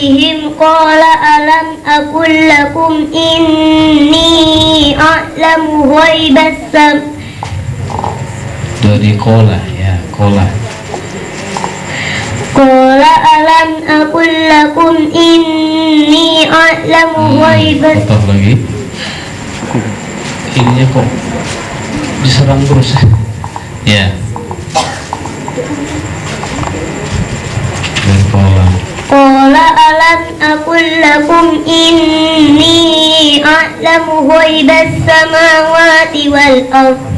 بهم قال ألم أقل لكم إني أعلم غيب السماء. Dari kola ya, kola. Qala alam aqul lakum inni a'lamu ghaibas. Kotor lagi. Ininya kok diserang terus. Ya. Dari kola. Qala alam aqul lakum inni a'lamu ghaibas samawati wal ardh.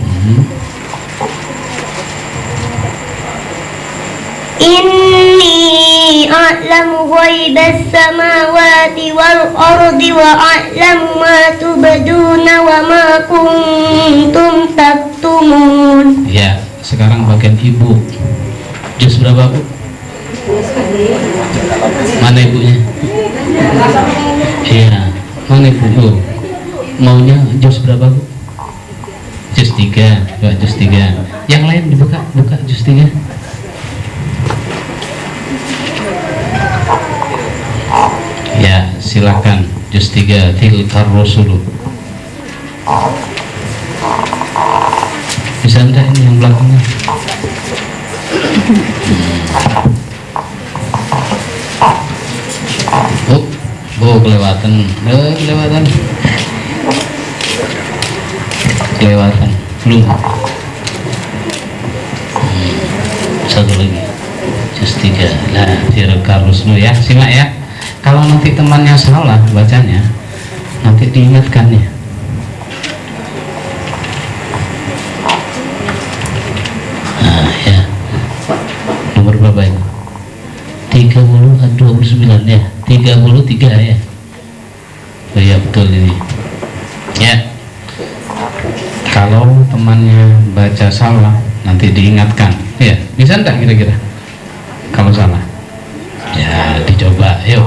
Inni a'lamu ghaibas samawati wal ardi wa a'lamu ma tubduna wa ma kuntum taktumun. Ya, sekarang bagian ibu. Juz berapa, Bu? Mana ibunya? Iya, mana ibu? Bu? Maunya juz berapa, Bu? Juz 3, coba juz 3. Yang lain dibuka, buka juz 3. Ya, silakan juz 3 tilkar rusulu. Bisa enggak ini yang belakangnya? Kelewatan. Kelewatan. Belum. Satu lagi. Juz 3. Nah, tilkar rusulu ya. Simak ya. Kalau nanti temannya salah bacanya, nanti diingatkan ya. Nah ya, nomor berapa ini? 29 ya, 33 ya. Oh iya betul ini. Ya, kalau temannya baca salah, nanti diingatkan. Ya, bisa enggak kira-kira? Kalau salah, ya dicoba, yuk.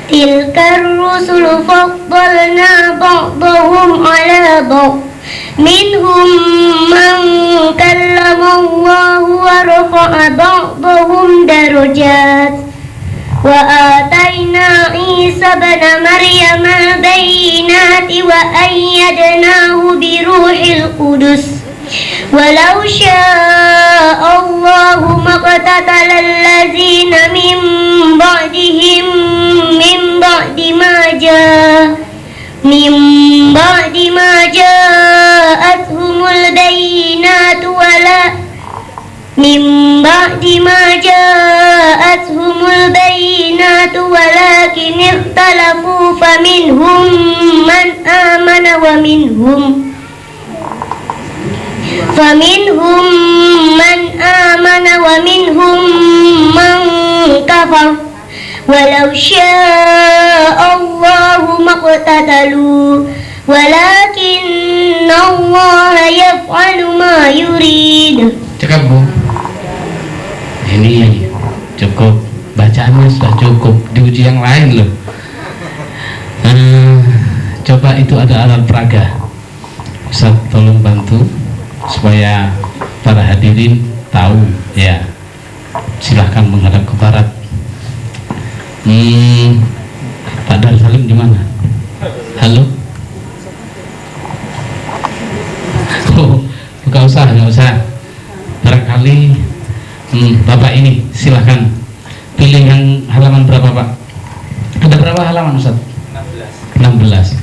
Tilkar rusulu faddalna ba'dahum ala ba'd minhum man kallama Allah wa rafa'a ba'dahum darajat wa atayna Isa ibn Maryam al-bayyinati wa ayyadnahu bi ruhil qudus walau syaa Allahu maqtatala allazina min ba'dihim min ba'di ma ja'atuhumul bayyinatu walakin ikhtalafu faminhum man amana wa minhum man kafar walau syaa Allahu maqtatalu walakinna Allah yaf'alu ma yurid. Cakap, Bu. Ini cukup, bacaannya sudah cukup, diuji yang lain loh. Coba itu ada alat peraga, Ustaz tolong bantu supaya para hadirin tahu ya. Silahkan menghadap ke barat. Pak Dar Salim di mana? Halo? Oh, nggak usah. Barangkali Bapak ini silahkan pilih yang halaman berapa, Pak? Ada berapa halaman, Ustaz? 16.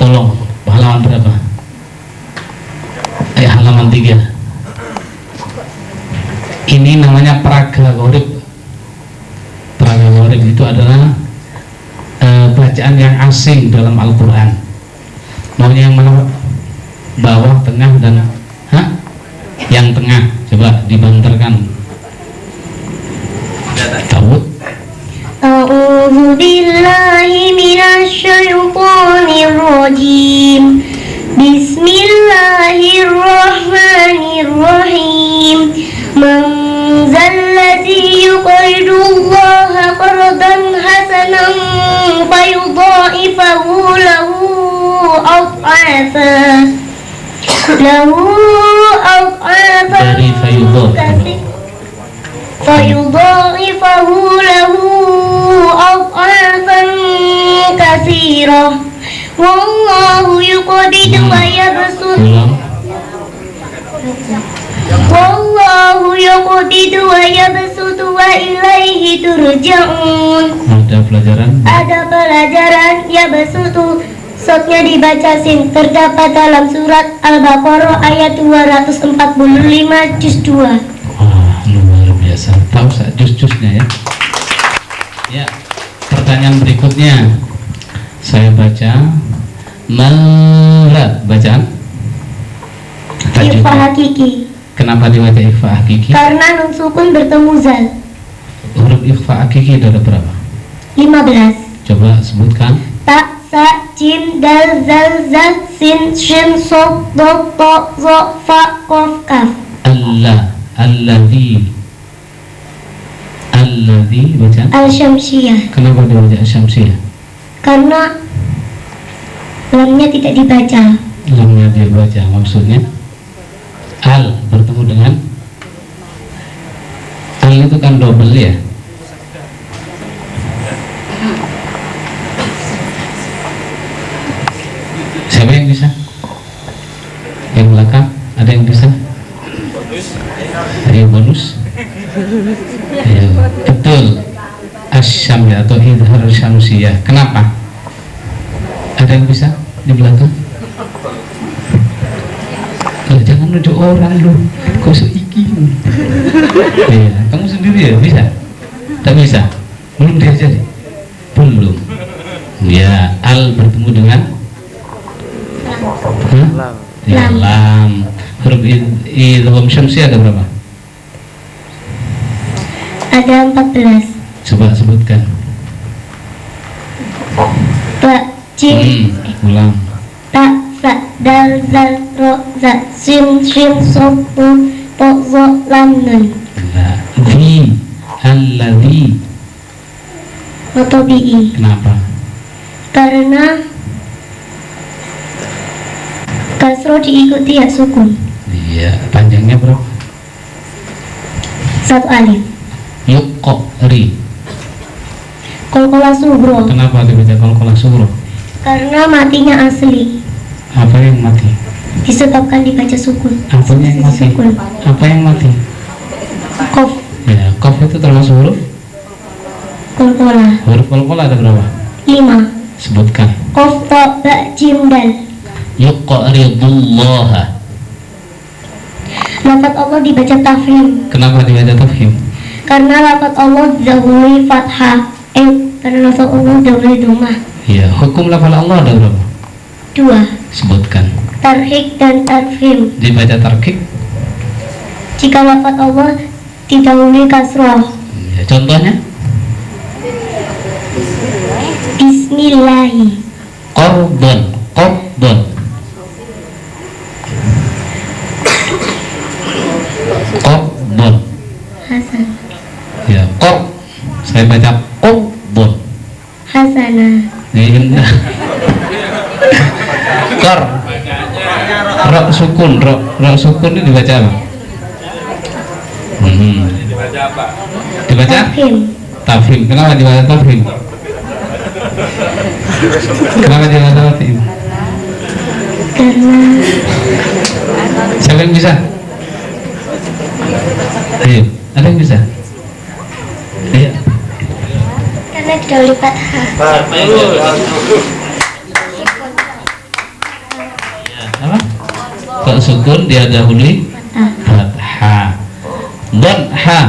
Tolong halaman berapa? Halaman 3. Ini namanya peraga gharib. Peraga gharib itu adalah bacaan yang asing dalam Al-Quran. Maunya yang mana, Pak? Bawah, tengah, dan yang tengah. Coba dibantarkan. Tahu? A'udzu billahi minasy syaithanir rajim. Bismillahirrahmanirrahim. Man zalladzi yuqridu Allaha qardan hasanan fayudha'ifahu lahu ad'afan dari fayudha'ifahu lahu wa yabsut. Ulang. Wallahu yaqbidu wa yabsutu wa ilaihi turja'un. Ada pelajaran yabsutu, sotnya dibaca sin, terdapat dalam surat Al-Baqarah ayat 245 juz 2. Wah, luar biasa. Tahu saya juz-juznya ya. Ya, pertanyaan berikutnya saya baca mala bacaan Ikhfa tajwid. hakiki. Kenapa dibaca ikhfa hakiki? Karena nun sukun bertemu zal. Huruf ikhfa hakiki ada berapa? 15. Coba sebutkan. Ta, sa, jim, dal, zal, za, sin, shin, sof, do, to, zo, fa, kof, kaf. Allah, alladzi bacaan. Al-Syamsiyah. Kenapa dibaca syamsiyah? Karena lamnya tidak dibaca. Lamnya dibaca, maksudnya al bertemu dengan al itu kan double ya. Siapa yang bisa? Yang belakang ada yang bisa? Ayo bonus. Ayo, betul. Asyam ya atau idhar syamsiyah. Kenapa? Ada yang bisa di belakang? Jangan nunjuk orang lu, kau seiki. Iya, kamu sendiri ya bisa? Tak bisa? Belum diajari? Belum. Ya, al bertemu dengan ya, lam. Huruf idgham syamsi ada berapa? Ada 14. Coba sebutkan. Ba, jim, Ulang. ta, sa, dal, zal, ro, za, sin, shin, sof, do, to, zo, lam, nun. Alladzi. Motobi'i. Kenapa? Karena kasro diikuti ya sukun. Iya, panjangnya berapa? 1 alif. Yuqri. Qalqalah sughra. Kenapa dibaca qalqalah sughra? Karena matinya asli, Apa yang mati? disebabkan dibaca sukun. Apanya yang mati? Sukun. Apa yang mati? Qaf. Ya, qaf itu termasuk huruf. Qalqalah. Huruf qalqalah ada berapa? 5. Sebutkan. Qaf, ta, ba, jim, dal. Yuqridullaha. Lafaz Allah dibaca tafhim. Kenapa dibaca tafhim? Karena lafaz Allah dahului fathah. Karena lafaz Allah dahului dhammah. Ya, hukum lafal Allah ada berapa? 2. Sebutkan. Tarhik dan tarfim. Dibaca tarkik. Jika lafaz Allah didahului kasroh. Ya, contohnya Bismillahi. qardun, qardun. Qardun. Hasan. Ya, qard. Saya baca qardun. Hasanah. Indah. Kor. Ro sukun, ro sukun itu dibaca apa? Dibaca apa? Dibaca Tafhim. tafhim. Kenapa dibaca tafhim? Kenapa dibaca tafhim? Karena Siapa yang bisa? Ayo, ada yang bisa? Iya. karena didahului fathah. Apa? Kok sukun dia dahului fathah. Don ha.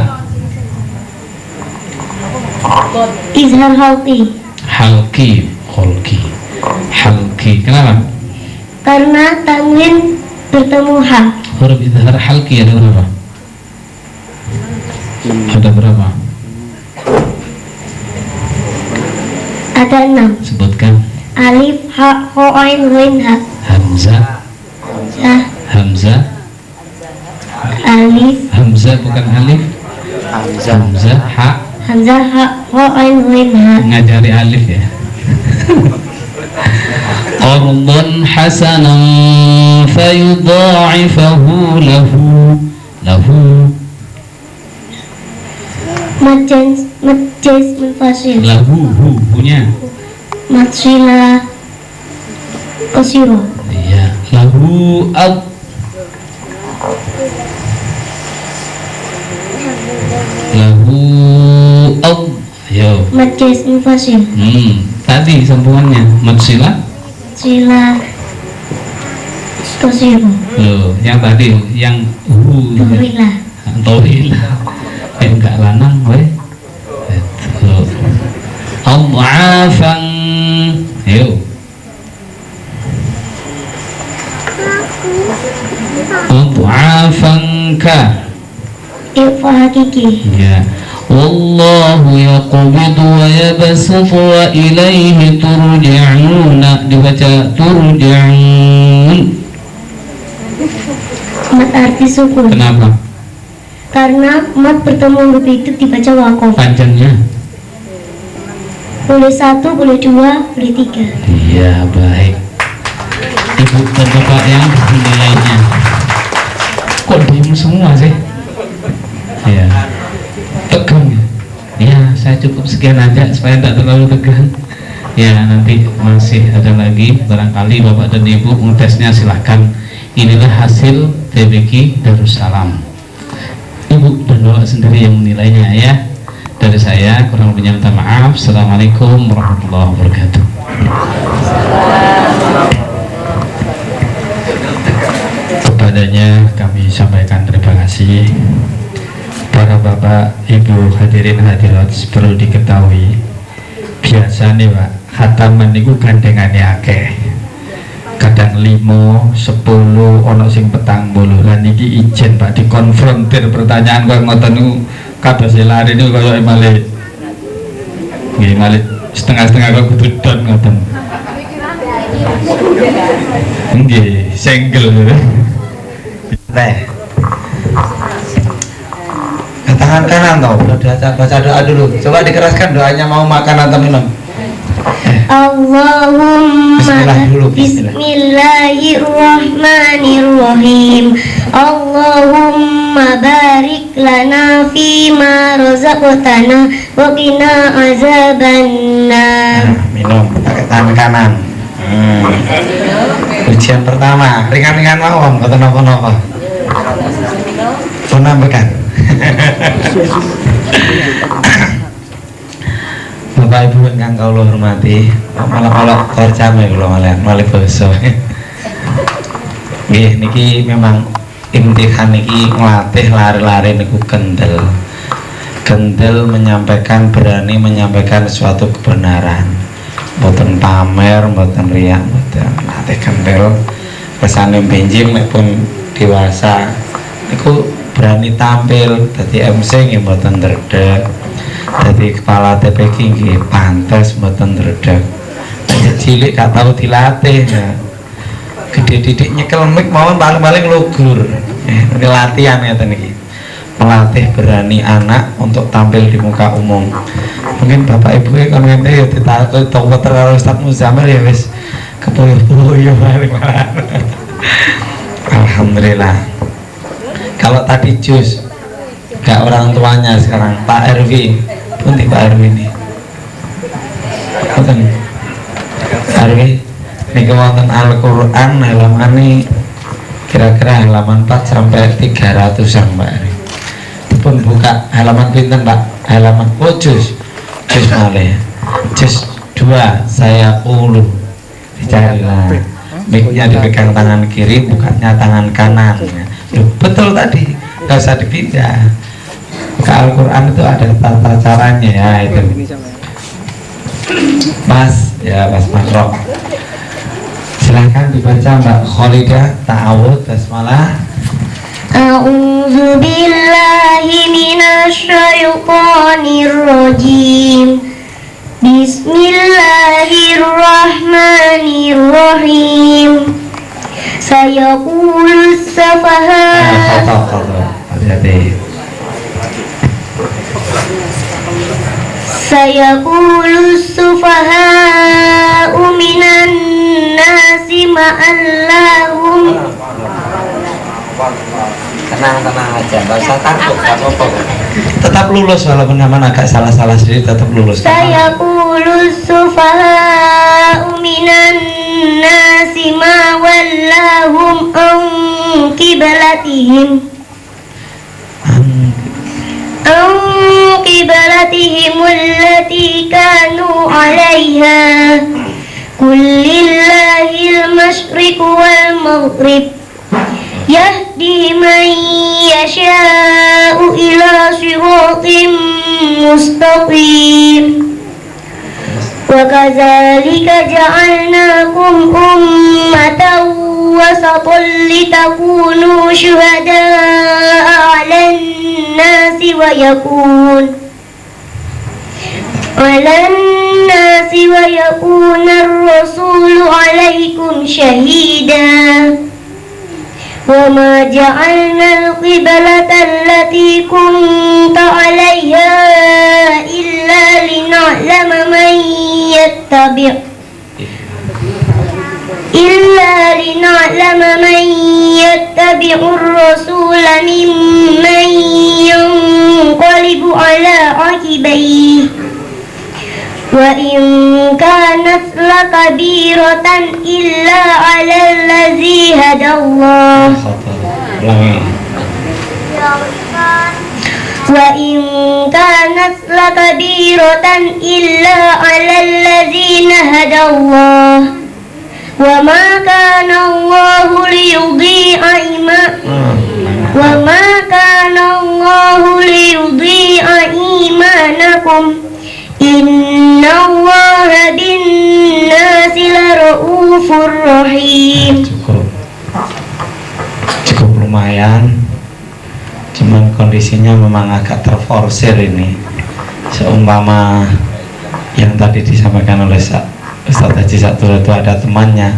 Izhar halqi. Halki, kholki, halki. Kenapa? Karena tanwin bertemu ha. Huruf izhar halki ada berapa? Ada berapa? Ada 6. Sebutkan. Alif, ha, ho, ain, ghain, ha. Hamzah, Jah, Hamzah, alif, Hamzah bukan alif. Hamzah, ha. hamzah, ha, ho, ain, ghain, ha. Ngajari alif ya. Qardun hasanan fayudha'ifahu lahu. Majaz munfasil. Lahu punya. Matsila qasiro. Iya, lahu ab lahu ab yo Mad jazm fasil. tadi sambungannya mad sila Sila Tosiru. loh yang tadi yang Tuhilah. tawila enggak lanang weh itu adhafan yo adhafan ka Ifa hakiki. ya wallahu yaqbidu wa yabsutu wa ilaihi turja'una dibaca turja'un Mad arti sukun. kenapa Karena mad bertemu huruf itu dibaca wakof. panjangnya Boleh 1, boleh 2, boleh 3. iya baik ibu dan bapak yang nilainya kok diem semua sih ya tegang ya saya cukup sekian aja supaya tidak terlalu tegang ya nanti masih ada lagi barangkali bapak dan ibu ngetesnya silahkan inilah hasil TBK Darussalam ibu dan bapak sendiri yang menilainya ya dari saya kurang lebihnya minta maaf. Assalamualaikum warahmatullahi wabarakatuh. Kepadanya kami sampaikan terima kasih. Para bapak, ibu, hadirin hadirat, perlu diketahui biasa nih pak, khataman niku gandengannya akeh. Kadang 5, 10, ono sing 40. Lan iki ijen pak dikonfrontir pertanyaan kok ngoten niku kados lari niku kaya malih. Nggih malih setengah-setengah kok kudu don ngoten. Nggih, senggel. Teh. Tangan kanan tau, baca doa dulu. Coba dikeraskan doanya mau makan atau minum. Allahumma Bismillah dulu, bismillah. Bismillahirrahmanirrahim. Allahumma barik lana fima razaqtana wa qina azabannar. Minum pakai tangan kanan. Ujian pertama ringan-ringan mawon, kata napa-napa. Menambahkan. Bapak Ibu ingkang kula hormati, malah kalau korcame kula malah basa. Nggih niki memang imtihan niki nglatih lari-lari niku kendel. Kendel menyampaikan, berani menyampaikan suatu kebenaran. Mboten pamer, mboten riak, mboten latih kendel. Kesane benjing nek pun dewasa niku berani tampil dadi MC nggih mboten ndredeg. Dadi kepala TPK nggih pantes mboten ndredeg. Nek cilik gak tau dilatih ya. Gede didik nyekel mic mawon paling-paling lugur. Ini latihan ngeten iki. Melatih berani anak untuk tampil di muka umum. Mungkin bapak ibu kan ngene ya ditakut toko terlalu Ustaz Muzamil ya wis kepoyo-poyo paling-paling. Alhamdulillah. Kalau tadi jus gak orang tuanya, sekarang Pak RW pun di Pak RW ini Pak RW ini kewonten Al-Quran halaman ini kira-kira halaman 4 sampai 300an Pak RW itu pun buka halaman pinten Pak, halaman jus malih jus 2 saya ulu dicari lah, mic-nya dipegang tangan kiri, bukanya tangan kanan. Betul tadi, nggak usah dipindah. Ke Al-Quran itu ada tata caranya ya itu. Mas, ya Mas Makro. Silahkan dibaca Mbak Kholidah, ta'awud, basmalah. A'udzu billahi minasyaitonir rajim. Bismillahirrahmanirrahim. Sayaqulus safaha. Hati-hati. Sayaqulus sufaha'u minan nasi ma'allahum. Tenang aja, nggak usah takut, nggak apa-apa. Tetap lulus walaupun naman agak salah-salah sedikit, tetap lulus. Sayaqulus sufaha'u minan nasi ma wallahu قبلتهم عن قبلتهم التي كانوا عليها قل لله المشرق والمغرب يهدي من يشاء إلى صراط مستقيم وكذلك جعلناكم أمة وسطا لتكونوا شهداء على الناس ويكون الرسول عليكم شهيدا وما جعلنا القبلة التي كنت عليها إلا لنعلم من يتبع الرسول ممن ينقلب على عقبيه وإن كانت لكبيرة إلا على الذي هدى الله وإن كانت لكبيرة إلا على الذين هدى الله وما كان الله ليضيع إيمانكم Inna Allah bin-nasi la-ra'ufur rahim. Cukup lumayan. Cuman kondisinya memang agak terforsir ini. Seumpama yang tadi disampaikan oleh Ustaz Haji Satur itu ada temannya,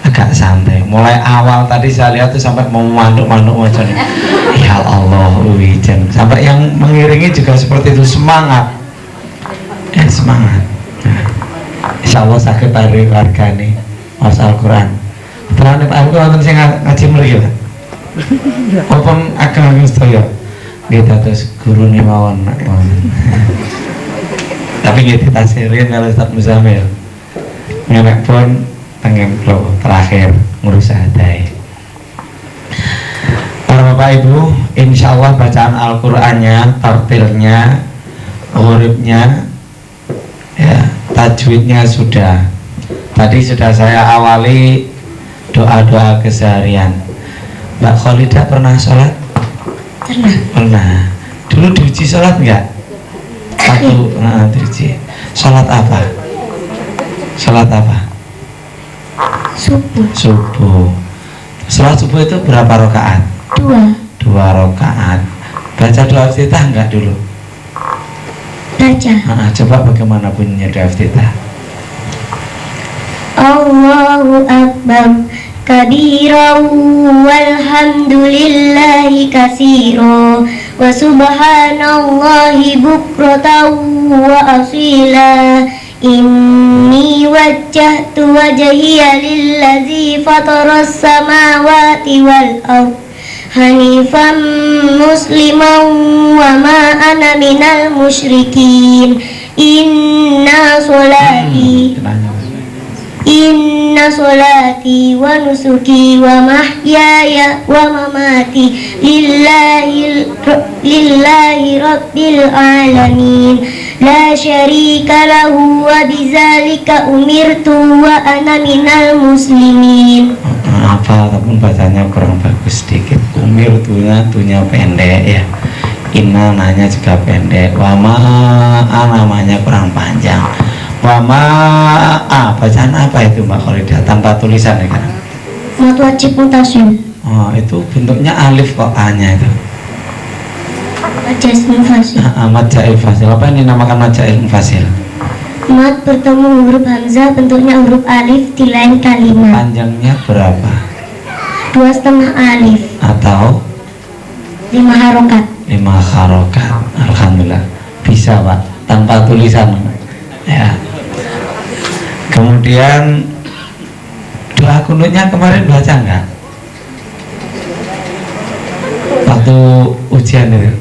agak santai. Mulai awal tadi saya lihat tuh sampai mau manduk-manduk macam ya Allah wijen. Sampai yang mengiringi juga seperti itu, semangat. Semangat. Insya Allah sakit hari warga nih mas Al-Quran. Terus Pak Al Quran saya ngaji meriah. Walaupun agak sedaya kita terus guru nih mawon. Tapi kita tasirin kalau Ustaz Muzamil ngelak pun pengen flow terakhir ngurus adai. Para Bapak Ibu, insya Allah bacaan Al-Qurannya, tartilnya, hurufnya, ya, tajwidnya sudah. Tadi sudah saya awali doa-doa keseharian. Mbak Kholidah pernah sholat? Pernah. Dulu diuji sholat enggak? Diuji. Sholat apa? Subuh. Sholat subuh itu berapa rakaat? 2 rakaat. Baca doa iftitah enggak dulu? Coba bagaimana bunyinya doa iftitah? Allahu Akbar kabiran walhamdulillahi katsiran wa subhanallahi bukratan wa asila. Inni wajjahtu wajhiya lillazi fataras samawati wal ardh hanifan musliman wa ma ana minal musyrikin. Inna solati wa nusuki wa mahyaya wa mamati lillahi rabbil alamin la syarika lahu wa bizalika umirtu wa ana minal muslimin. Apa ataupun bacanya kurang bagus sedikit. Umir tunya pendek ya. Inna nanya juga pendek. Wama namanya kurang panjang. Wama bacaan apa itu Mbak Kholidah tanpa tulisan ya kan? Mat wajib mutasil. Oh itu bentuknya alif kok A-nya itu. Majaz mufasil. Majaz mufasil. Apa yang dinamakan majaz mufasil? Mat bertemu huruf hamzah bentuknya huruf alif di lain kalimat. Panjangnya berapa? 2,5 alif atau 5 harokat. 5 harokat. Alhamdulillah bisa Pak tanpa tulisan ya. Kemudian doa kunutnya kemarin baca enggak? Waktu ujian itu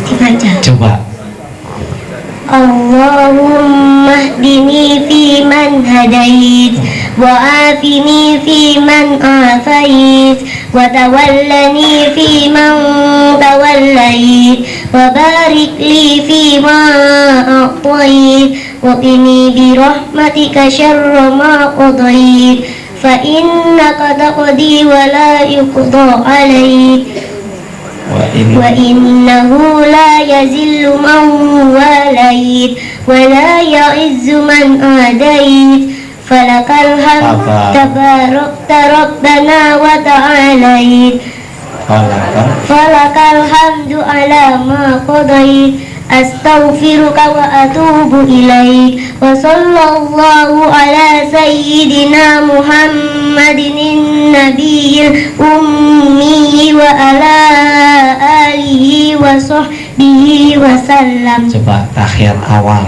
dibaca. Coba. Allahumma hdini fi man hadait wa afini fi man afait وتولني فيمن توليت وبارك لي فيما أعطيت وقني برحمتك شر ما قضيت فإنك تقضي ولا يقضى عليك وإنه لا يذل من واليت ولا يعز من عاديت فلك الحمد تباركت ربنا وتعاليت فلك الحمد على ما قضيت أستغفرك وأتوب إليك وصلى الله على سيدنا محمد النبي الأمي وعلى آله وصحبه وسلم. Coba tahiyat awal.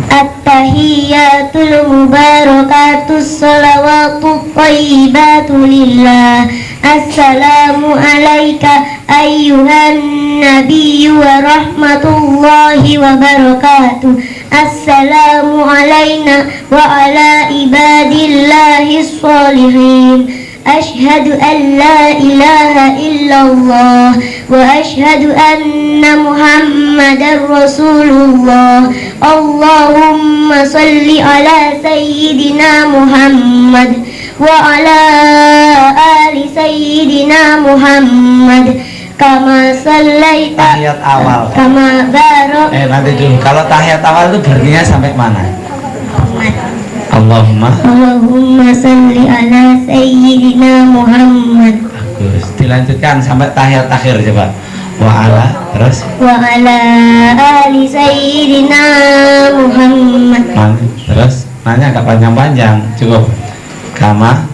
At-tahiyyatul mubarakatus salawatut thayyibatu lillah. Assalamu alayka ayyuhan nabiyyu wa rahmatullahi wa barakatuh. Assalamu alayna wa ala ibadillahis sholihin. Ashhadu an la ilaha illallah wa ashhadu anna Muhammadar Rasulullah. Allahumma salli ala sayyidina Muhammad wa ala ali sayyidina Muhammad kama sallaita. Tahiyat awal. Kama barak. Nanti dulu. Kalau tahiyat awal itu berarti sampai mana? Allahumma salli ala sayyidina Muhammad. Bagus. Dilanjutkan sampai tahiyat akhir coba. Wa ala terus. Wa ala ali sayyidina Muhammad. Terus nanya agak panjang-panjang. Cukup. Kama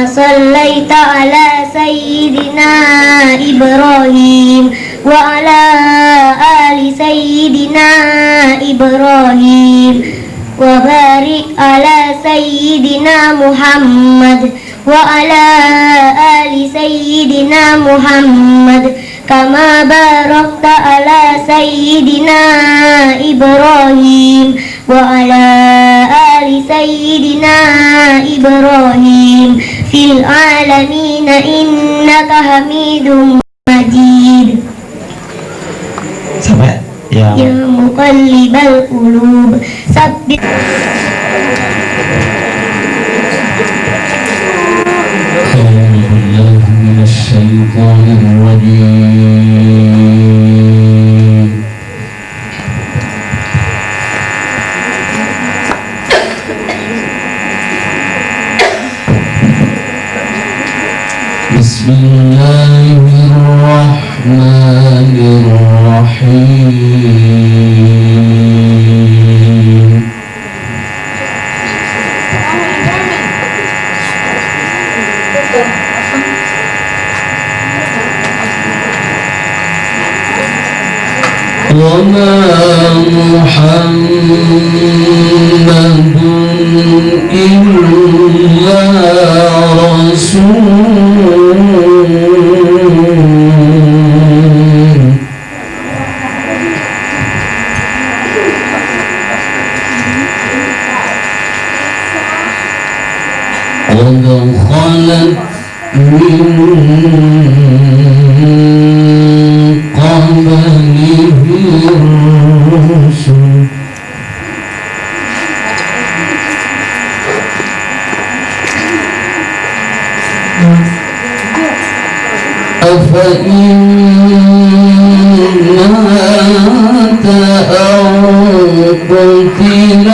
sallaita ala sayyidina Ibrahim wa ala ali sayyidina Ibrahim. Wa barik ala sayyidina Muhammad wa ala ali sayyidina Muhammad kama barakta ala sayyidina Ibrahim wa ala ali sayyidina Ibrahim fil alamin innaka Hamidum Majid. Sampai ya muqallibal qulub sabbih. Bismillahirrahmanirrahim. وما محمد إلا رسول قد خلت من قبله الرسل أفإن مات أو قتل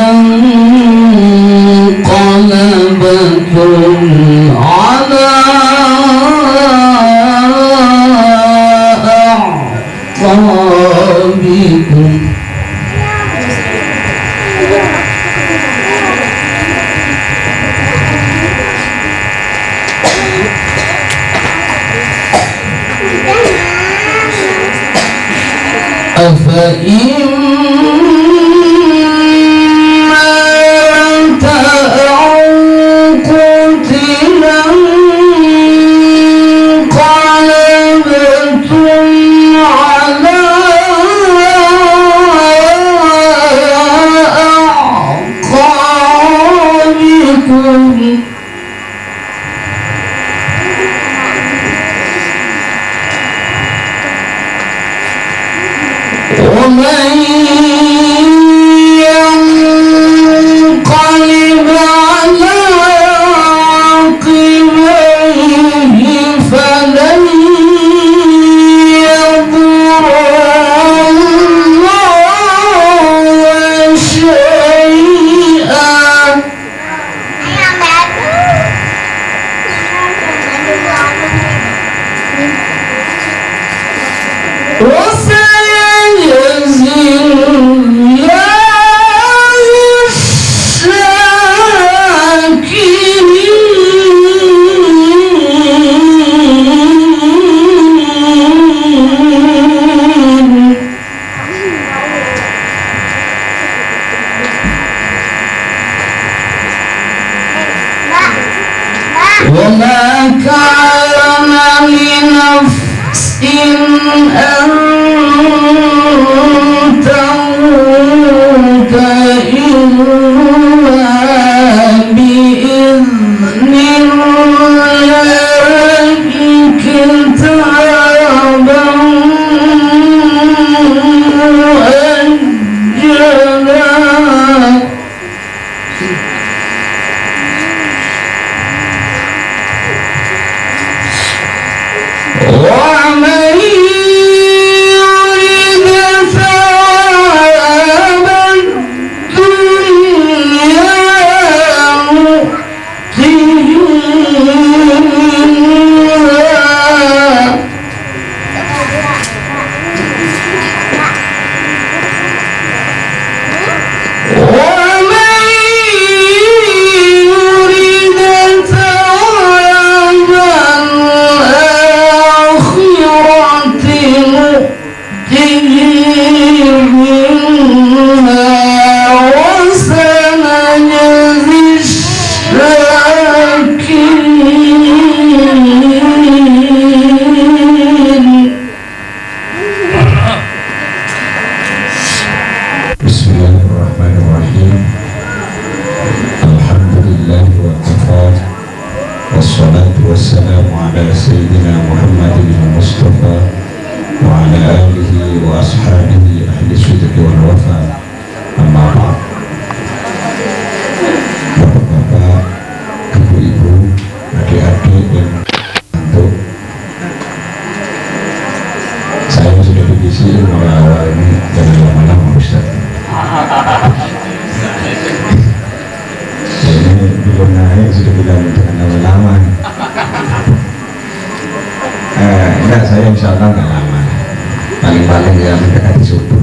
انقلبتم على أعقابكم أفإن مات أو قتل انقلبتم على أعقابكم وما كان لنفس أن تموت إلا بإذن الله كتابا مؤجلا. ومن يرد ثواب الدنيا saya insya Allah nggak lama, paling-paling ya mendekati subuh.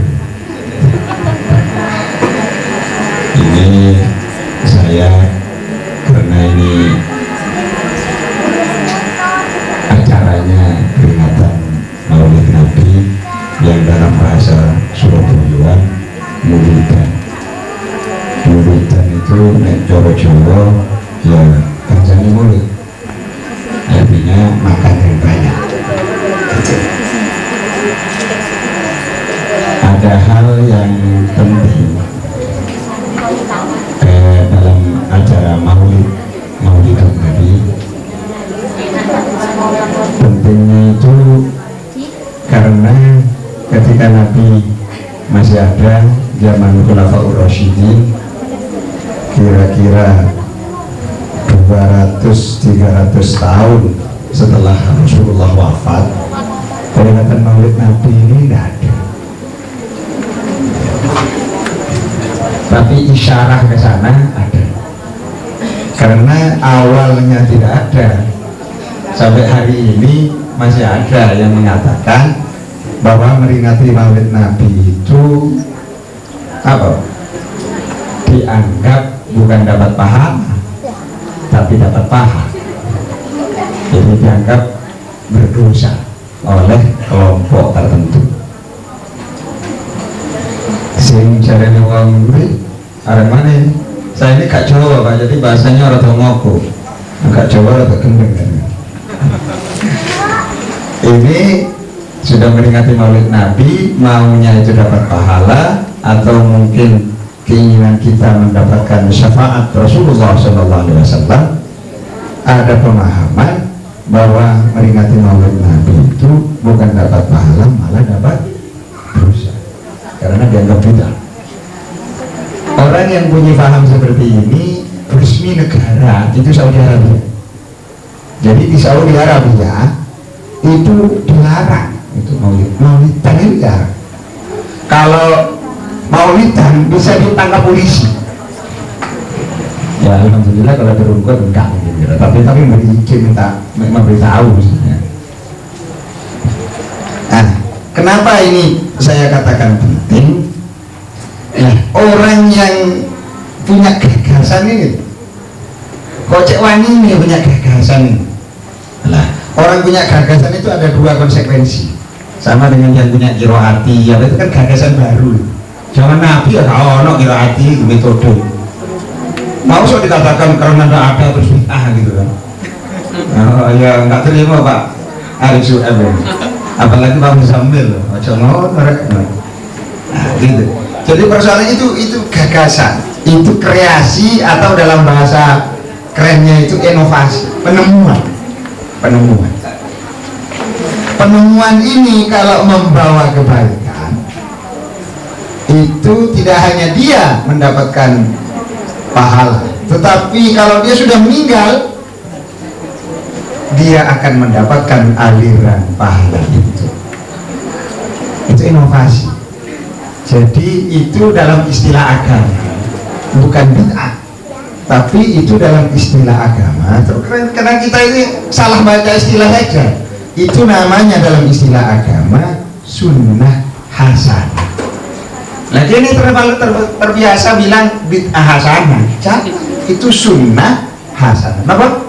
Ini saya karena ini acaranya peringatan Maulid Nabi yang dalam bahasa Surabayaan Muludan. Muludan itu nek Jawa ya kancane mulut, artinya makan yang banyak. Ada hal yang penting dalam acara Maulid Nabi. Pentingnya itu karena ketika Nabi masih ada zaman Khulafaur Rasyidin, kira-kira 200-300 tahun setelah Rasulullah wafat, peringatan Maulid Nabi ini tidak ada. Tapi isyarah ke sana ada. Karena awalnya tidak ada, sampai hari ini masih ada yang mengatakan bahwa meringati Maulid Nabi itu apa? Dianggap bukan dapat pahala, tapi dapat paha. Jadi dianggap berdosa oleh kelompok tertentu. Sing jarene wong kuwi arep mana ini? Saya ini gak Jawa Pak, jadi bahasanya rada ngoko. Gak Jawa rada gendeng kan. Ini sudah meringati Maulid Nabi, maunya itu dapat pahala atau mungkin keinginan kita mendapatkan syafaat Rasulullah SAW. Ada pemahaman bahwa meringati Maulid Nabi itu bukan dapat pahala, malah dapat dosa karena dianggap bidah. Orang yang punya paham seperti ini resmi negara itu Saudi Arabia. Jadi di Saudi Arabia itu dilarang itu maulidan itu dilarang. Kalau maulidan bisa ditangkap polisi. Ya alhamdulillah kalau terungkap enggak gitu. Tapi memberitahu misalnya. Nah, kenapa ini saya katakan penting? Nah, orang yang punya gagasan ini, kocek wani ini punya gagasan ini. Nah, orang punya gagasan itu ada dua konsekuensi. Sama dengan yang punya kiroati, ya itu kan gagasan baru. Jangan Nabi ya ono kiroati metode. Mau so dikatakan karena tidak ada terus gitu kan. Oh ya nggak terima Pak Arif Su'eb ya. Apalagi Pak Muzammil ojo ngono rek. Nah, gitu. Jadi persoalannya itu gagasan, itu kreasi atau dalam bahasa kerennya itu inovasi, penemuan. Penemuan ini kalau membawa kebaikan itu tidak hanya dia mendapatkan pahala, tetapi kalau dia sudah meninggal dia akan mendapatkan aliran pahala itu inovasi. Jadi itu dalam istilah agama, bukan bid'ah, tapi itu dalam istilah agama. Karena kita ini salah baca istilah saja. Itu namanya dalam istilah agama sunnah hasanah. Nah dia ini terbiasa bilang bid'ah hasanah. Jadi itu sunnah hasanah. Kenapa?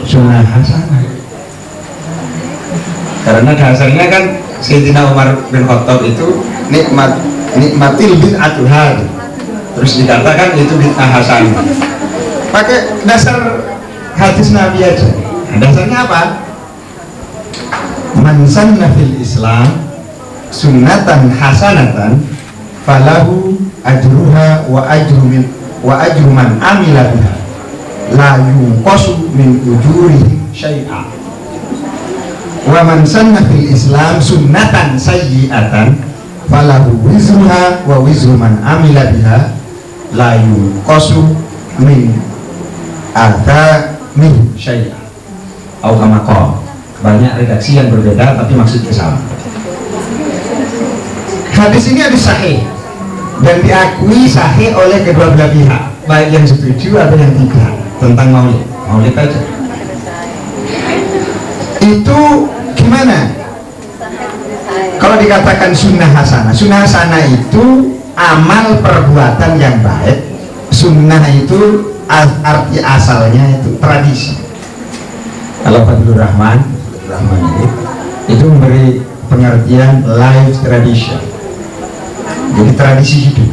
Sunnah hasanah. Karena dasarnya kan Sayyidina Umar bin Khattab itu nikmatil bid'atul hadi. Terus dikatakan itu bid'ah hasanah. Pakai dasar hadis Nabi aja. Nah, dasarnya apa? Man sanna fil Islam sunnatan hasanatan falahu ajruha wa ajru man amila biha la yunqasu min ujurihi syai'a. Wa man sanna fil Islam sunnatan sayyi'atan falahu wizruha wa wizru man amila biha la yunqasu min min syai'a. Au kama qala. Banyak redaksi yang berbeda tapi maksudnya sama. Hadis ini hadis sahih dan diakui sahih oleh kedua belah pihak, baik yang setuju atau yang tidak tentang maulid aja. Itu gimana? Kalau dikatakan sunnah hasanah itu amal perbuatan yang baik. Sunnah itu arti asalnya itu tradisi. Kalau Fadlur Rahman itu memberi pengertian life tradition, jadi tradisi hidup.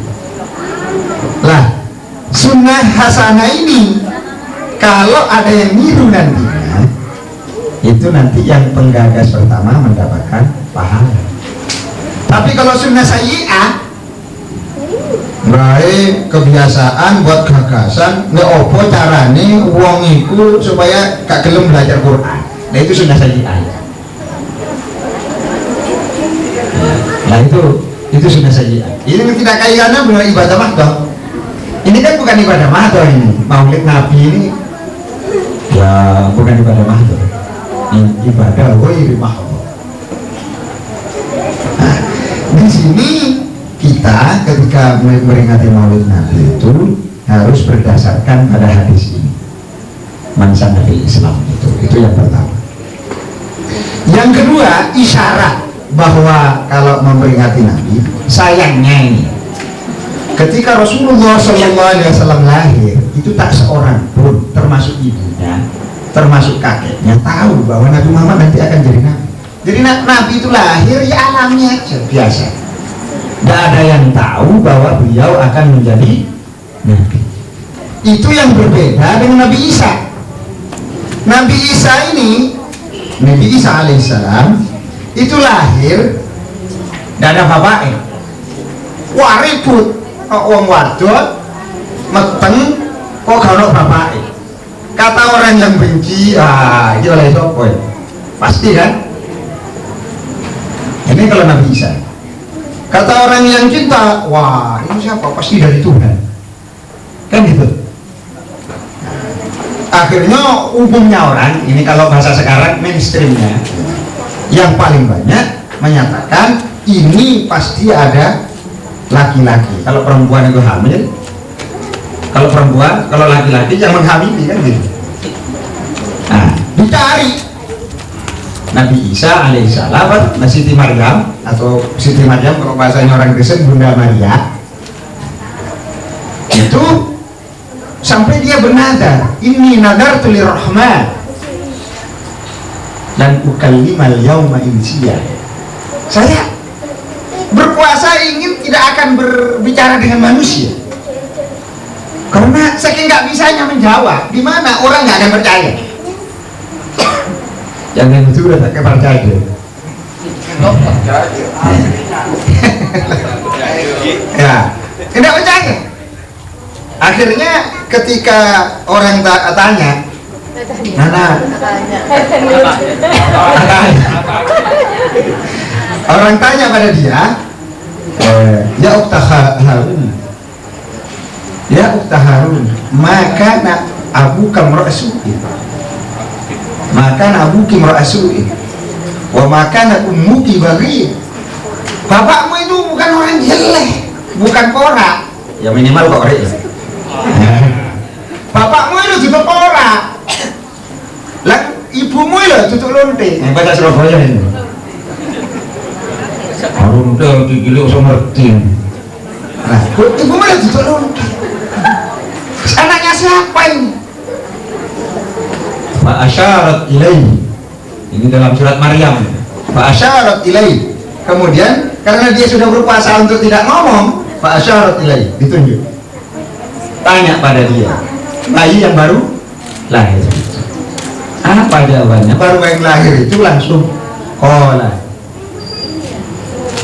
Lah sunnah hasanah ini kalau ada yang niru nantinya, itu nanti yang penggagas pertama mendapatkan pahala. Tapi kalau sunnah sayyi'ah, baik kebiasaan buat gagasan, nggak opo carane wong iku supaya gak gelem belajar Quran. Nah itu sunnah sayyi'ah. Nah itu sunnah sayyi'ah. Ini tidak kaitannya dengan ibadah mahdoh. Ini kan bukan ibadah mahdoh ini. Maulid Nabi ini ya bukan ibadah mahdoh. Ini ibadah ghairi mahdoh. Nah, di sini kita ketika memperingati Maulid Nabi itu harus berdasarkan pada hadis ini. Man sanna fil Islam itu yang pertama. Yang kedua, isyarat bahwa kalau memperingati Nabi, sayangnya ini ketika Rasulullah SAW lahir itu tak seorang pun termasuk ibunya, termasuk kakeknya tahu bahwa Nabi Muhammad nanti akan jadi Nabi. Jadi Nabi itu lahir ya alami aja biasa. Tidak ada yang tahu bahwa beliau akan menjadi Nabi. Itu yang berbeda dengan Nabi Isa. Nabi Isa ini, Nabi Isa alaihissalam itu lahir tidak ada bapaknya. Wah ribut, wong wadon meteng kok gak ada bapaknya. Kata orang yang benci, ini oleh sopo ya? Pasti kan? Ini kalau Nabi Isa. Kata orang yang cinta, wah ini siapa? Pasti dari Tuhan. Kan gitu. Akhirnya umumnya orang, ini kalau bahasa sekarang mainstreamnya, yang paling banyak menyatakan ini pasti ada laki-laki. Kalau perempuan itu hamil, kalau perempuan, kalau laki-laki yang menghamili kan gitu. Nah, dicari Nabi Isa alaihissalam, Siti Maryam atau Siti Maryam kalau bahasanya orang Kristen Bunda Maria, itu sampai dia bernadar, ini nadartu lirrahman dan ukallimal yauma insiya. Saya berpuasa ingin tidak akan berbicara dengan manusia karena saking nggak bisanya menjawab, di mana orang nggak akan percaya. Yang itu udah tak percaya. Ya, tidak percaya. Akhirnya ketika orang tanya, mana? Orang tanya pada dia, ya Ukhta Harun, ya Ukhta Harun, maka abu kamra'asu'i, maka abuki mar'asu'i, wa maka ummuki baghi. Bapakmu itu bukan orang jelek, bukan korak, ya minimal korak. Bapakmu itu juga korak, lah ibumu itu tutuk lonte. Yang baca Surabaya ini. Harun dah gigi usah ngerti. Nah, ibumu itu tutuk lonte. Anaknya siapa ini? Fa'asyarat ilaihi. Ini dalam surat Maryam. Fa'asyarat ilaihi. Kemudian karena dia sudah berpuasa untuk tidak ngomong, fa'asyarat ilaihi, ditunjuk. Tanya pada dia, bayi yang baru lahir, apa jawabannya? Baru yang lahir itu langsung qala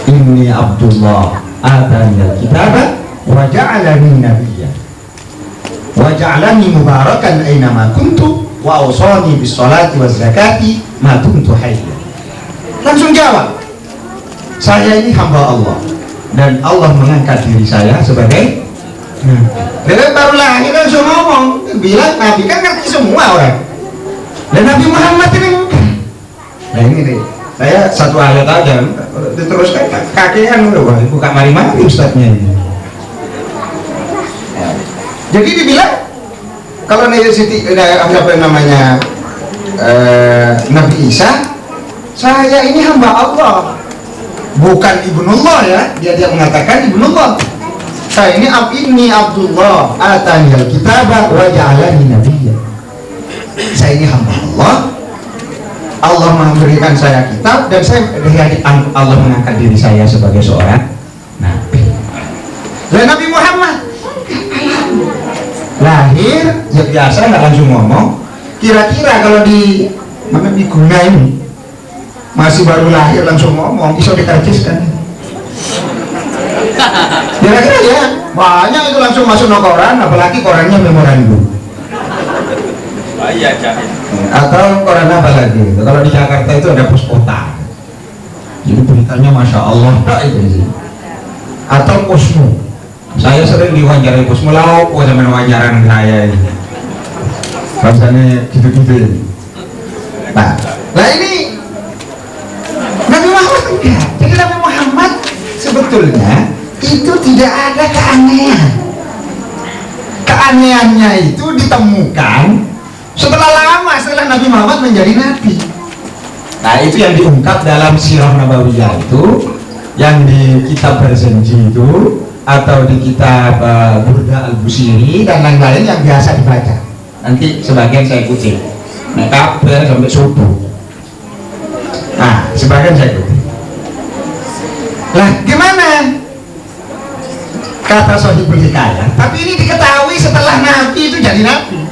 inni Abdullah atani al-kitaba wa ja'alani nabiyyan wa ja'alani mubarakan aynama kuntu wa awsani bis salati waz zakati ma kuntu hayya. Langsung jawab, saya ini hamba Allah dan Allah mengangkat diri saya sebagai Nabi. Baru lahir langsung ngomong, bilang Nabi kan ngerti semua orang. Dan Nabi Muhammad ini nah ini nih, saya satu ayat aja diteruskan kakean udah buka mari-mari ustadznya ini. Jadi dibilang kalau Siti apa namanya Nabi Isa, saya ini hamba Allah, bukan ibnullah ya, dia mengatakan ibnullah. Saya ini Abdullah atani al-kitaba wa ja'alani nabiyya. Saya ini hamba Allah, Allah memberikan saya kitab dan saya dari Allah mengangkat diri saya sebagai seorang nabi. Dan Nabi Muhammad lahir ya biasa nggak langsung ngomong. Kira-kira kalau di mana digunain masih baru lahir langsung ngomong, bisa dikarciskan. Kira-kira ya banyak itu langsung masuk no koran, apalagi korannya memorandum. Atau koran apa lagi? Kalau di Jakarta itu ada pos kota, jadi beritanya masya Allah itu sih. Atau posmu, saya sering diwawancarai posmu lau, zaman wawancaran saya ini. Rasanya gitu-gitu. Nah ini Nabi Muhammad enggak. Jadi Nabi Muhammad sebetulnya itu tidak ada keanehan. Keanehannya itu ditemukan setelah lama setelah Nabi Muhammad menjadi nabi. Nah itu yang diungkap dalam Sirah Nabawiyah itu, yang di kitab Berzenji itu, atau di kitab Burda Al-Busiri dan lain-lain yang biasa dibaca. Nanti sebagian saya kutip. Nah kabel sampai subuh. Nah sebagian saya kutip. Lah gimana? Kata Sohibul Hikayah, tapi ini diketahui setelah Nabi itu jadi Nabi.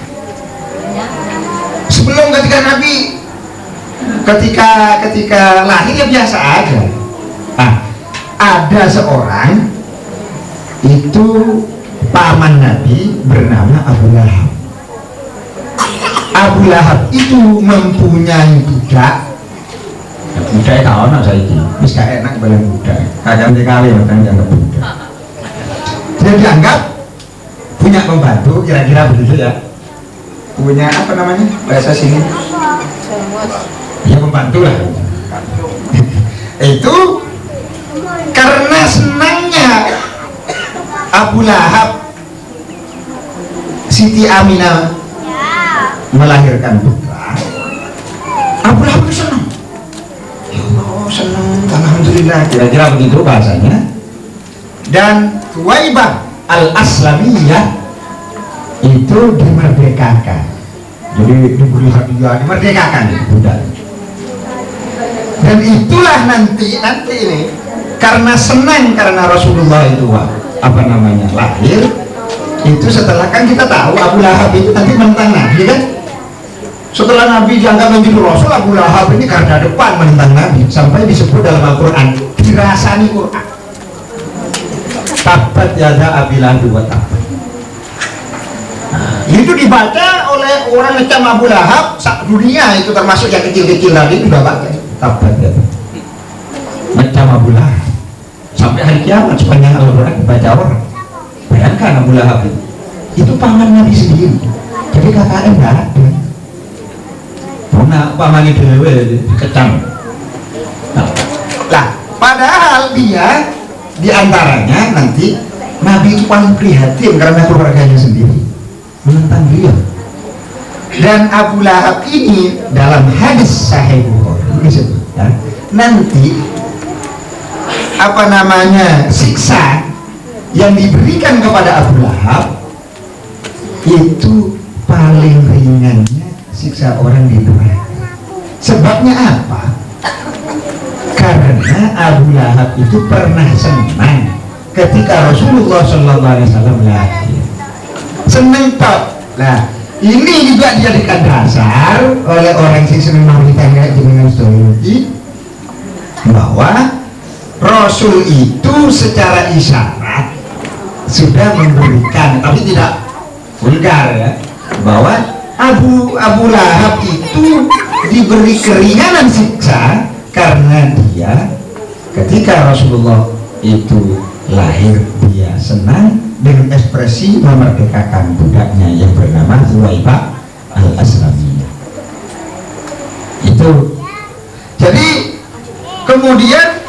Sebelum ketika lahir ya biasa aja. Nah, ada seorang itu paman Nabi bernama Abu Lahab. Abu Lahab itu mempunyai budak. Budak itu tahu nak saya ini, bisa enak bayang budak. Kagak dikali makanya dianggap budak. Dia dianggap punya pembantu, kira-kira begitu ya. Punya apa namanya bahasa sini? Ya pembantu lah. Itu karena senangnya Abu Lahab Siti Aminah melahirkan putra, Abu Lahab senang. Ya Allah senang, alhamdulillah, kira-kira begitu bahasanya. Dan Tuwaibah Al-Aslamiyah itu dimerdekakan, jadi diberi hadiah, dimerdekakan budak. Dan itulah nanti ini karena senang karena Rasulullah itu apa namanya lahir, itu setelah kan kita tahu Abu Lahab itu nanti menentang Nabi kan. Setelah Nabi dianggap menjadi Rasul, Abu Lahab ini garda depan menentang Nabi, sampai disebut dalam Al-Quran, dirasani Quran. Tabat yada Abi Lahab wa tabba. Itu dibaca oleh orang ngecam Abu Lahab sak dunia, itu termasuk yang kecil-kecil tadi juga pakai tabat ya. Ngecam Abu Lahab sampai hari kiamat sepanjang Al-Quran dibaca orang. Bayangkan Abu Lahab itu paman Nabi sendiri, jadi KKN nggak ada. Nah, paman itu dikecam. Nah, padahal dia diantaranya nanti Nabi itu paling prihatin karena keluarganya sendiri menentang dia. Dan Abu Lahab ini dalam hadis Sahih Bukhari disebutkan nanti apa namanya siksa yang diberikan kepada Abu Lahab itu paling ringannya siksa orang di neraka. Sebabnya apa? Karena Abu Lahab itu pernah senang ketika Rasulullah SAW lahir. Senang tak? Nah, ini juga dijadikan dasar oleh orang yang senang mauritan kayak jenengan Stoyuti bahwa Rasul itu secara isyarat sudah memberikan, tapi tidak vulgar ya, bahwa Abu Lahab itu diberi keringanan siksa karena dia ketika Rasulullah itu lahir dia senang dengan ekspresi memerdekakan budaknya yang bernama Zuwaibah al-Aslamiyah. Itu jadi kemudian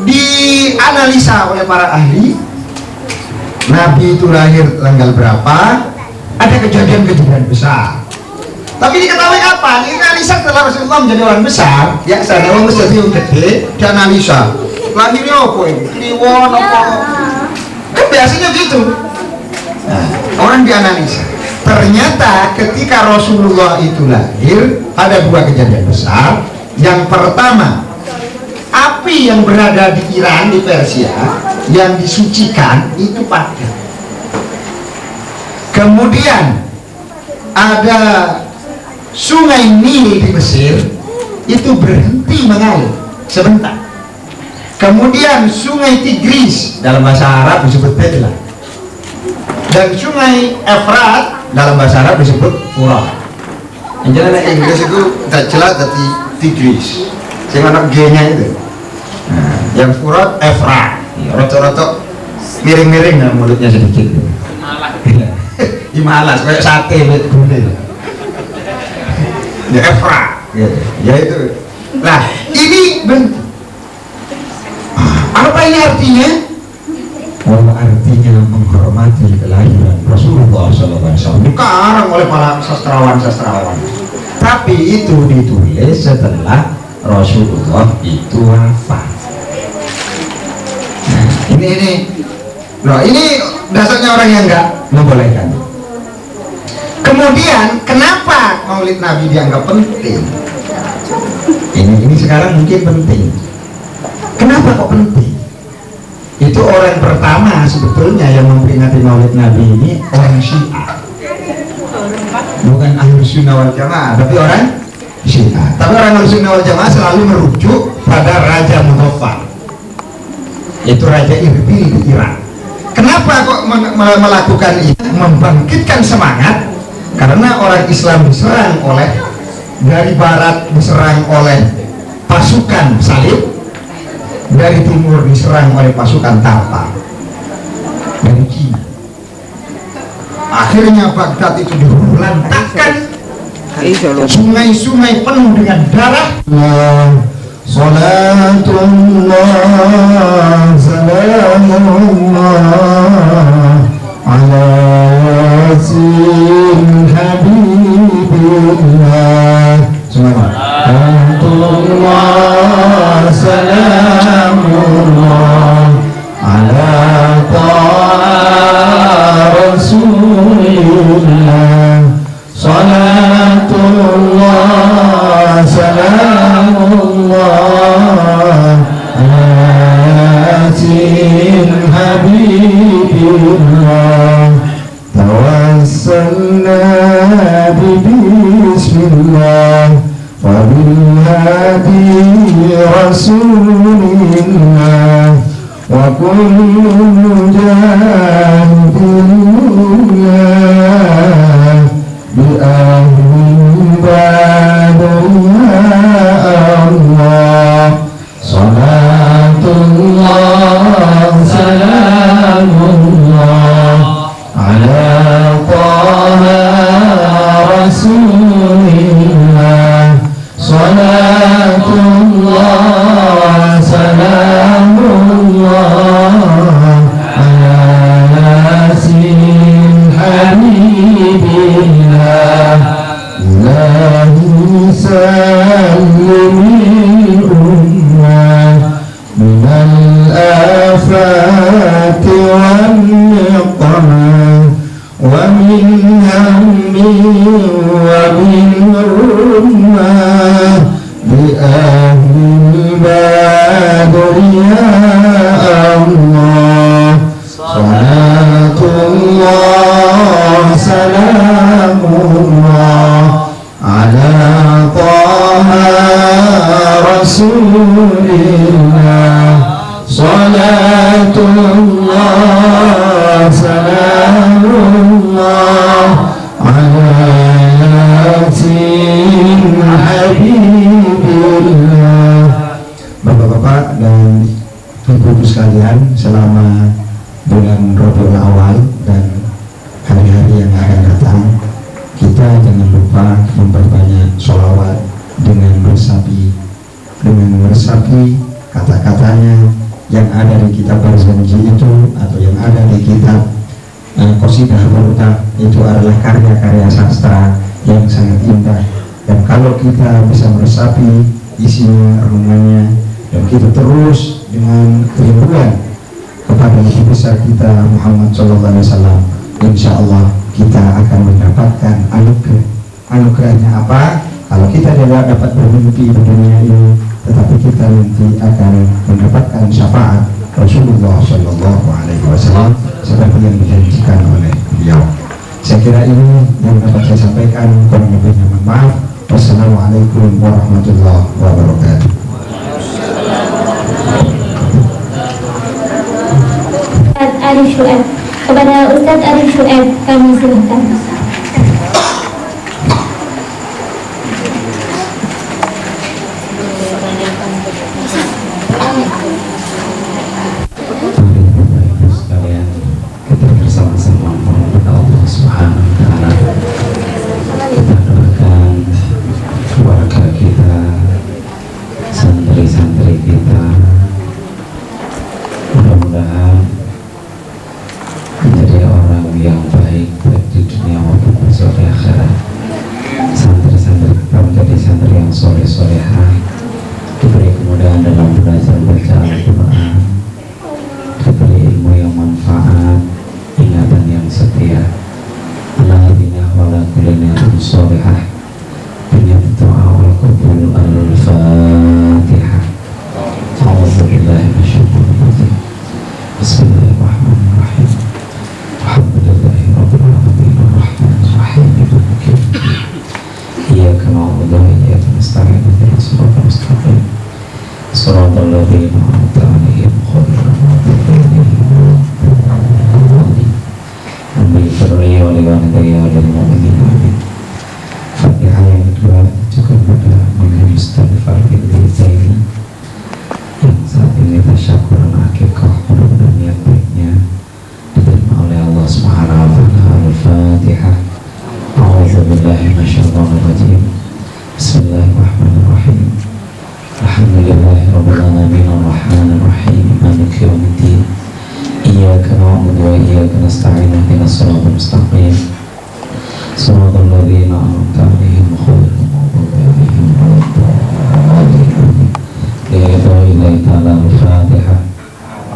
dianalisa oleh para ahli, Nabi itu lahir tanggal berapa, ada kejadian-kejadian besar, tapi diketahui apa? Dianalisa setelah Rasulullah menjadi orang besar, ya sana orang besar yang gede, dianalisa lahirnya apa ini? Kliwon apa? Kan biasanya gitu. Nah, orang dianalisa. Ternyata ketika Rasulullah itu lahir ada dua kejadian besar. Yang pertama, api yang berada di Iran, di Persia, yang disucikan itu padam. Kemudian ada sungai Nil di Mesir itu berhenti mengalir sebentar. Kemudian sungai Tigris dalam bahasa Arab disebut Bedla, dan sungai Efrat dalam bahasa Arab disebut Furat. Yang jelas Inggris itu tak jelas dari Tigris, sehingga G-nya itu. Nah, yang Furat Efrat, rotok-rotok miring-miring dan mulutnya sedikit. Himalas kayak sate gulai. Ya Efrat, ya itu. Nah ini bentuk. Apa ini artinya? Oh, artinya menghormati kelahiran Rasulullah SAW. Dikarang oleh para sastrawan-sastrawan. Tapi itu ditulis setelah Rasulullah itu wafat. Nah, ini dasarnya orang yang enggak membolehkan. Kemudian kenapa Maulid Nabi dianggap penting? Ini sekarang mungkin penting. Kenapa kok penting? Itu orang pertama sebetulnya yang memperingati Maulid Nabi ini orang Syiah, bukan Ahlus Sunnah wal Jamaah, tapi orang Syiah. Tapi orang Ahlus Sunnah wal Jamaah selalu merujuk pada Raja Muzaffar, yaitu Raja Irbil di Iran. Kenapa kok melakukan ini? Membangkitkan semangat, karena orang Islam diserang oleh dari barat, diserang oleh pasukan salib, dari timur diserang oleh pasukan Tatar dari Cina. Akhirnya Baghdad itu dilantakkan, sungai-sungai penuh dengan darah. Salatullah salamullah ala yasin habibillah. Salatullah salamullah ala ta'a rasulillah. Salatullah salamullah ala yasin habibillah. Tawassalna bi bismillah الله وبالهادي رسول الله وكل مجاهد لله بأهل بدر يا الله صلاة الله سلام الله على طه رسول الله صلاة الله سلام الله على ياسين حبيب الله إلهي سلم الأمة من الآفات والنقمة ومن هم ومن رمة بأهل البدر يا الله صلاة الله سلام الله على طه رسول الله صلاة الله سلام الله على ياسين حبيب الله. Bapak-bapak dan ibu-ibu sekalian, selama bulan Rabiul Awal dan hari-hari yang akan datang, kita jangan lupa memperbanyak sholawat dengan meresapi kata-katanya yang ada di kitab Barzanji itu, atau yang ada di kitab Qasidah Burdah. Itu adalah karya-karya sastra yang sangat indah, dan kalau kita bisa meresapi isinya, renungannya, dan kita terus dengan kerinduan kepada Nabi besar kita Muhammad SAW, insya Allah kita akan mendapatkan anugerah. Anugerahnya apa? Kalau kita tidak dapat bermimpi di dunia ini, tetapi kita nanti akan mendapatkan syafaat Rasulullah SAW seperti yang dijanjikan oleh beliau. Saya kira ini yang dapat saya sampaikan. Kurang lebihnya mohon maaf. Wassalamualaikum warahmatullahi wabarakatuh. Arif Syu'aib. Kepada Ustadz Arif Syu'aib kami silakan. Sekalian, kita bersama-sama kepada Allah Subhanahu wa Ta'ala. Kita doakan keluarga kita, santri-santri kita, mudah-mudahan menjadi orang yang baik baik di dunia maupun besok di akhirat. Santri-santri kita menjadi santri yang soleh-solehah, diberi kemudahan dalam belajar baca Al-Quran, diberi ilmu yang manfaat, ingatan yang setia. Alladzina wala kulinatum solehah binyabtu'a wal qabul al-fatihah. A'udzubillahi minasyaitonir rajim. Bismillahirrahmanirrahim. Alhamdulillahi rabbil alamin arrahmanir rahim maliki yaumiddin. Iyyaka na'budu wa iyyaka nasta'in ihdinas siratal mustaqim siratal ladzina an'amta 'alaihim ghairil maghdubi 'alaihim waladdallin. Amin. Wa liwalidayya wa lil mu'minin amin. Fatihah yang kedua juga pada Imam Mustafa Al-Zaini yang saat ini tasyakuran akikah, mudah-mudahan niat baiknya diterima oleh Allah Subhanahu wa Ta'ala. Al-Fatihah. A'udzubillahi minasyaitonir rajim. Bismillahirrahmanirrahim. Alhamdulillahirabbil alamin arrahmanir rahim maliki yaumiddin. Iyyaka na'budu wa iyyaka nasta'in ihdinas siratal mustaqim siratal ladzina an'amta 'alaihim ghairil maghdubi 'alaihim waladdallin. Lillahi ta'ala al-Fatihah.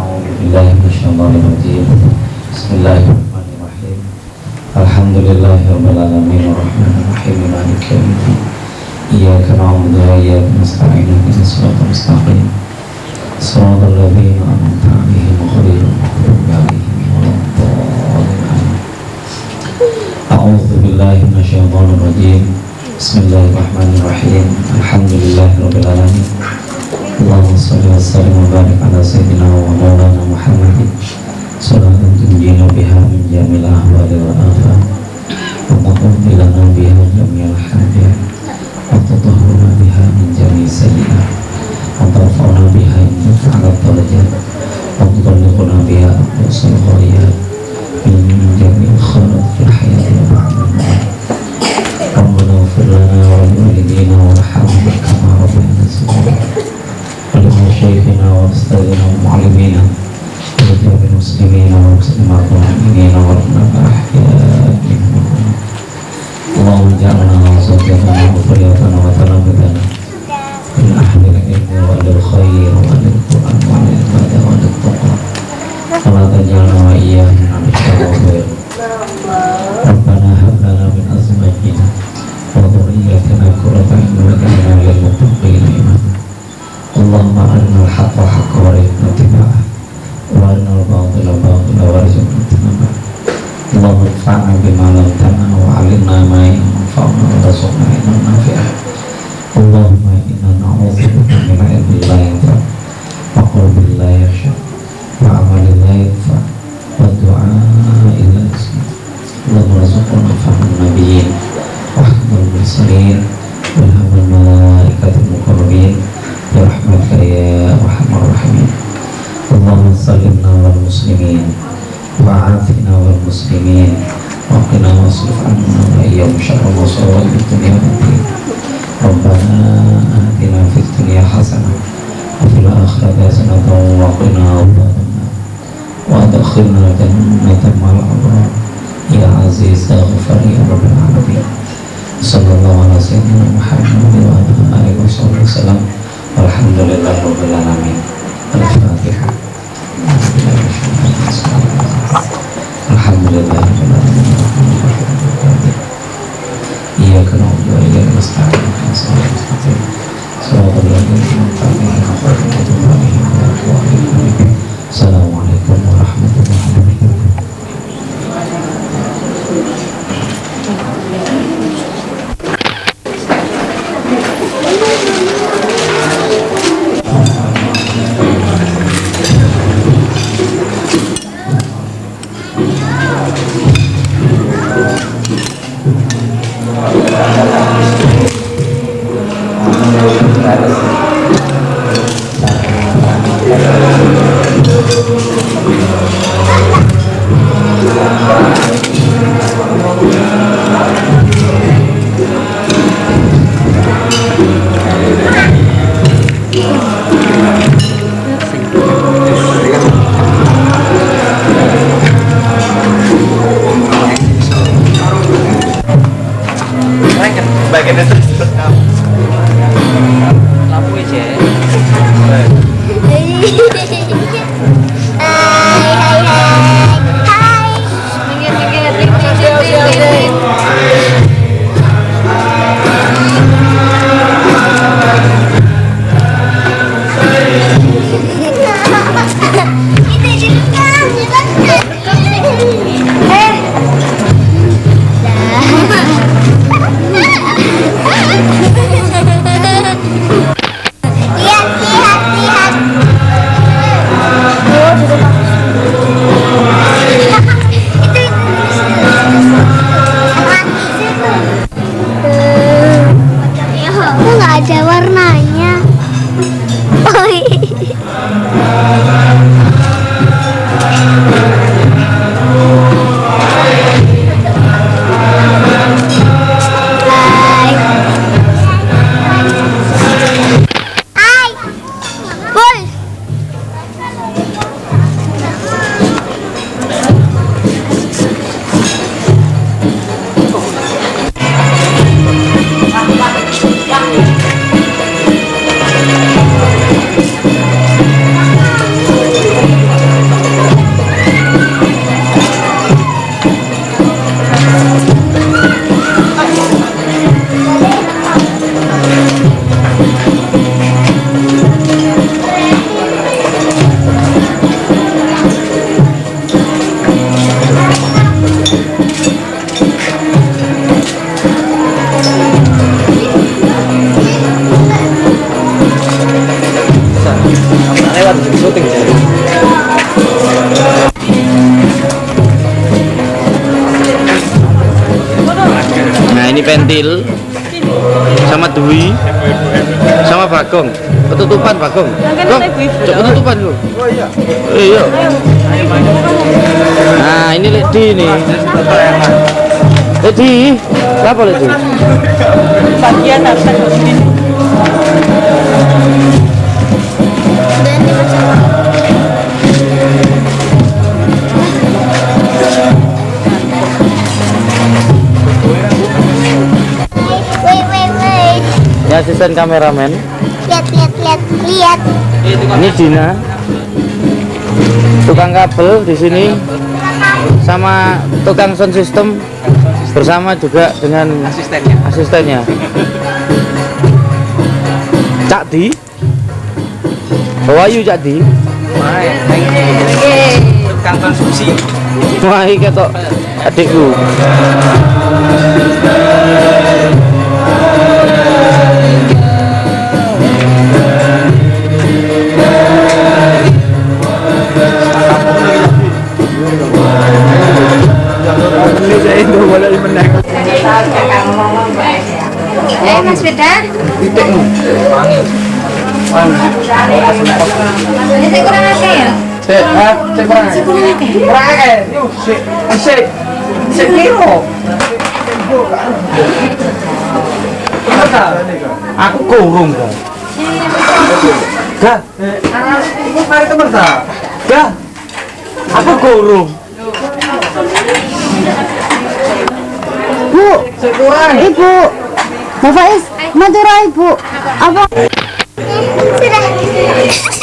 A'udzu billahi minasyaitonir rajim. Bismillahirrahmanirrahim. Alhamdulillahirabbil alamin arrahmanir rahim maliki yaumiddin. Iyyaka na'budu wa iyyaka nasta'in ihdinas siratal mustaqim siratal ladzina an'amta 'alaihim ghairil maghdubi 'alaihim waladdallin. A'udzu billahi minasyaitonir rajim. Bismillahirrahmanirrahim. Alhamdulillahirabbil alamin. Allahumma shalli wa sallim wa barik ala sayyidina wa maulana Muhammadin salatan tunjina biha min jamil ahwali wal afat wa taqdi lana biha jamil hajat wa tutahhiruna biha min jamil sayyi'at wa tarfa'una biha indaka 'ala darajat wa tuballighuna biha aqsal ghayat min jamil khairat fil hayati wa ba'da al-mamat. Rabbana ighfir lana wa li walidina warhamhum kama rabbayana shaghira. ولمشايخنا وأستاذنا ومعلمينا ولجميع المسلمين والمسلمات والمؤمنين والأحياء منهم. اللهم اجعلنا وزوجتنا وذريتنا وتلامذتنا من أهل العلم وأهل الخير وأهل القرآن وأهل العبادة وأهل التقوى ولا تجعلنا وإياهم من الشر والخير. ربنا هب لنا من أزواجنا وذريتنا قرة أعين واجعلنا للمتقين إماما. اللهم أرنا الحق حقا وارزقنا اتباعه وأرنا الباطل باطلا وارزقنا اجتنابه. اللهم انفعنا بما علمتنا وعلمنا ما ينفعنا وارزقنا علما نافعا. اللهم إنا نعوذ بك من علم لا ينفع وقلب لا يخشع وعمل لا ينفع ودعاء لا يسمع. اللهم ارزقنا فهم النبيين وحفظ المرسلين والهم الملائكة المقربين برحمتك يا أرحم الراحمين. اللهم سلمنا والمسلمين وعافنا والمسلمين وقنا واصرف عنا وإياهم شر مصائب الدنيا والدين. ربنا آتنا في الدنيا حسنة وفي الآخرة حسنة وقنا عذاب النار وأدخلنا جنة مع الأبرار يا عزيز يا غفار يا رب العالمين. صلى الله على سيدنا محمد وعلى آله وصحبه وسلم. Alhamdulillahirabbil alamin. Al-Fatihah. Alhamdulillahirabbil alamin. Iyyaka na'budu wa iyyaka nasta'in. Shiratal ladzina an'amta 'alaihim. Assalamualaikum warahmatullahi wabarakatuh. Pentil sama Dwi sama Bagong. Ketutupan Bagong. Gong, coba ketutupan lu. Oh iya. Iya. Nah, ini Ledi nih. Ledi, apa Ledi? Bagian atas ini. Wait. Ya, asisten kameramen. Lihat. Ini Dina. Tukang kabel di sini sama tukang sound system bersama juga dengan asistennya. Cak Di. How are you, Cak Di? Tukang konsumsi. Wah, iki ketok adikku. Mas Beda. Ini saya kurang akeh ya? Aku kurung kok. Gak. Gak. Aku kurung. Bu, Ibu, Bapak Is, Madura Ibu, apa? Sudah.